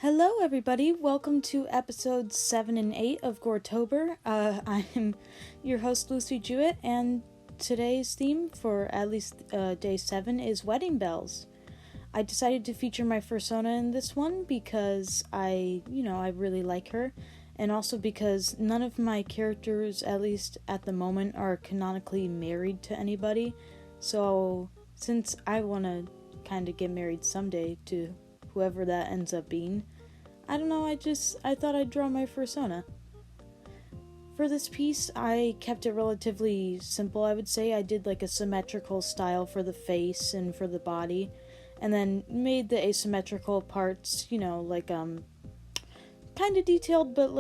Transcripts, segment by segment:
Hello, everybody. Welcome to episodes 7 and 8 of Goretober. I'm your host, Lucy Jewett, and today's theme for at least day 7 is wedding bells. I decided to feature my fursona in this one because I really like her, and also because none of my characters, at least at the moment, are canonically married to anybody. So, since I want to kind of get married someday to whoever that ends up being, I don't know, I thought I'd draw my fursona. For this piece, I kept it relatively simple, I would say. I did like a symmetrical style for the face and for the body, and then made the asymmetrical parts, kind of detailed, but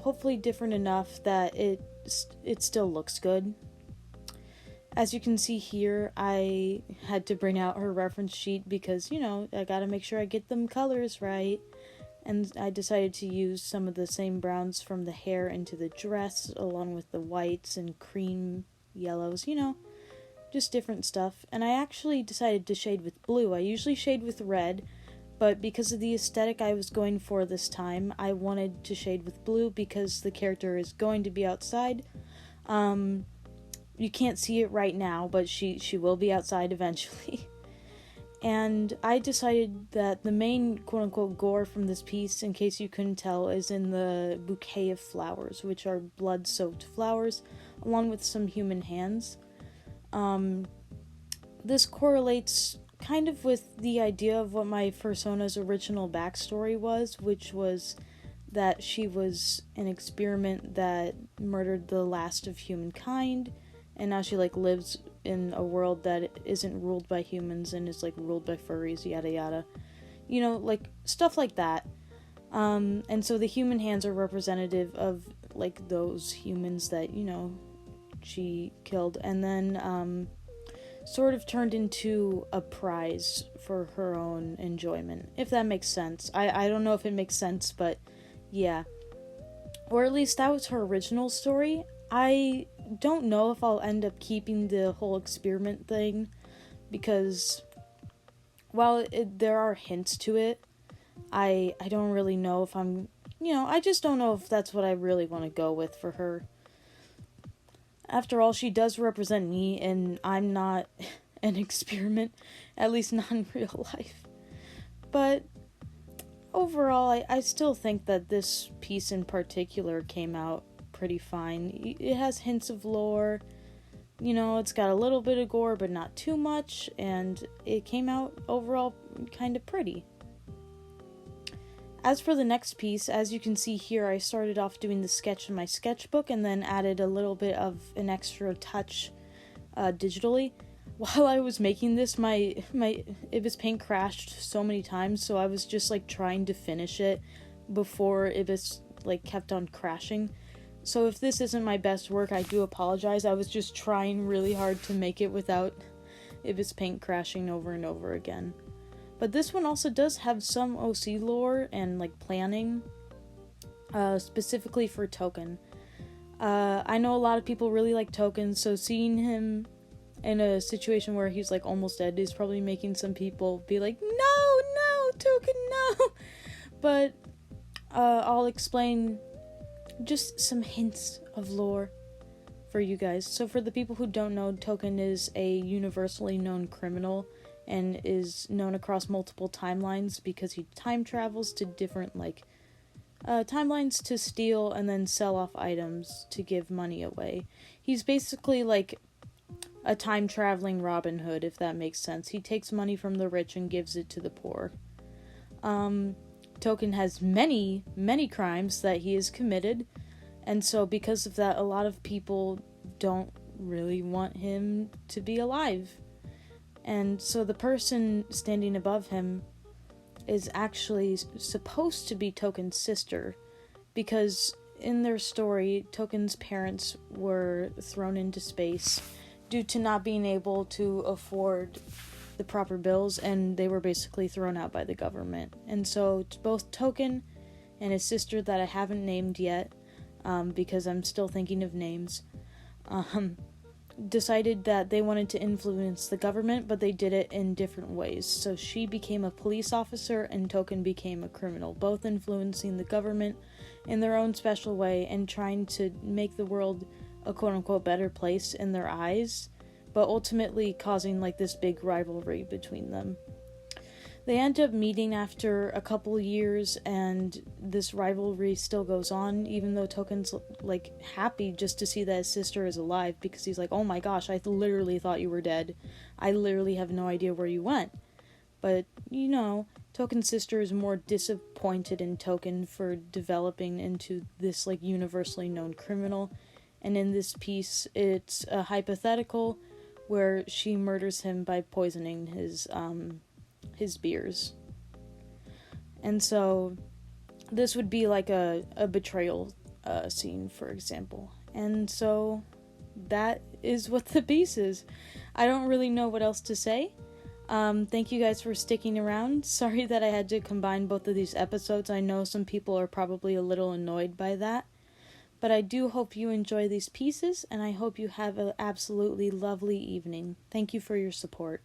hopefully different enough that it still looks good. As you can see here, I had to bring out her reference sheet because, I gotta make sure I get them colors right. And I decided to use some of the same browns from the hair into the dress, along with the whites and cream yellows, just different stuff. And I actually decided to shade with blue. I usually shade with red, but because of the aesthetic I was going for this time, I wanted to shade with blue because the character is going to be outside. You can't see it right now, but she will be outside eventually. And I decided that the main quote-unquote gore from this piece, in case you couldn't tell, is in the bouquet of flowers, which are blood-soaked flowers, along with some human hands. This correlates kind of with the idea of what my fursona's original backstory was, which was that she was an experiment that murdered the last of humankind, and now she lives in a world that isn't ruled by humans and is ruled by furries, yada yada. Stuff like that. And so the human hands are representative of those humans that, she killed, and then sort of turned into a prize for her own enjoyment, if that makes sense. I don't know if it makes sense, but yeah. Or at least that was her original story. I don't know if I'll end up keeping the whole experiment thing, because while there are hints to it, I don't really know if I'm, I just don't know if that's what I really want to go with for her. After all, she does represent me, and I'm not an experiment, at least not in real life. But overall, I still think that this piece in particular came out pretty fine. It has hints of lore, it's got a little bit of gore, but not too much, and it came out overall kind of pretty. As for the next piece, as you can see here, I started off doing the sketch in my sketchbook and then added a little bit of an extra touch digitally. While I was making this, my IbisPaint crashed so many times, so I was just trying to finish it before Ibis kept on crashing. So if this isn't my best work, I do apologize. I was just trying really hard to make it without IbisPaint crashing over and over again. But this one also does have some OC lore and planning, specifically for Token. I know a lot of people really like Token, so seeing him in a situation where he's almost dead is probably making some people be like, no, Token, no! But I'll explain just some hints of lore for you guys. So for the people who don't know, Token is a universally known criminal and is known across multiple timelines because he time travels to different timelines to steal and then sell off items to give money away. He's basically a time traveling Robin Hood, if that makes sense. He takes money from the rich and gives it to the poor. Token has many, many crimes that he has committed, and so because of that, a lot of people don't really want him to be alive. And so the person standing above him is actually supposed to be Token's sister, because in their story, Token's parents were thrown into space due to not being able to afford the proper bills, and they were basically thrown out by the government. And so both Token and his sister, that I haven't named yet, because I'm still thinking of names, decided that they wanted to influence the government, but they did it in different ways. So she became a police officer and Token became a criminal, both influencing the government in their own special way and trying to make the world a quote-unquote better place in their eyes, but ultimately causing like this big rivalry between them. They end up meeting after a couple years, and this rivalry still goes on, even though Token's like happy just to see that his sister is alive, because he's like, oh my gosh, I literally thought you were dead. I literally have no idea where you went. But, you know, Token's sister is more disappointed in Token for developing into this like universally known criminal, and in this piece it's a hypothetical where she murders him by poisoning his beers. And so this would be like a betrayal scene, for example. And so that is what the piece is. I don't really know what else to say. Thank you guys for sticking around. Sorry that I had to combine both of these episodes. I know some people are probably a little annoyed by that. But I do hope you enjoy these pieces, and I hope you have an absolutely lovely evening. Thank you for your support.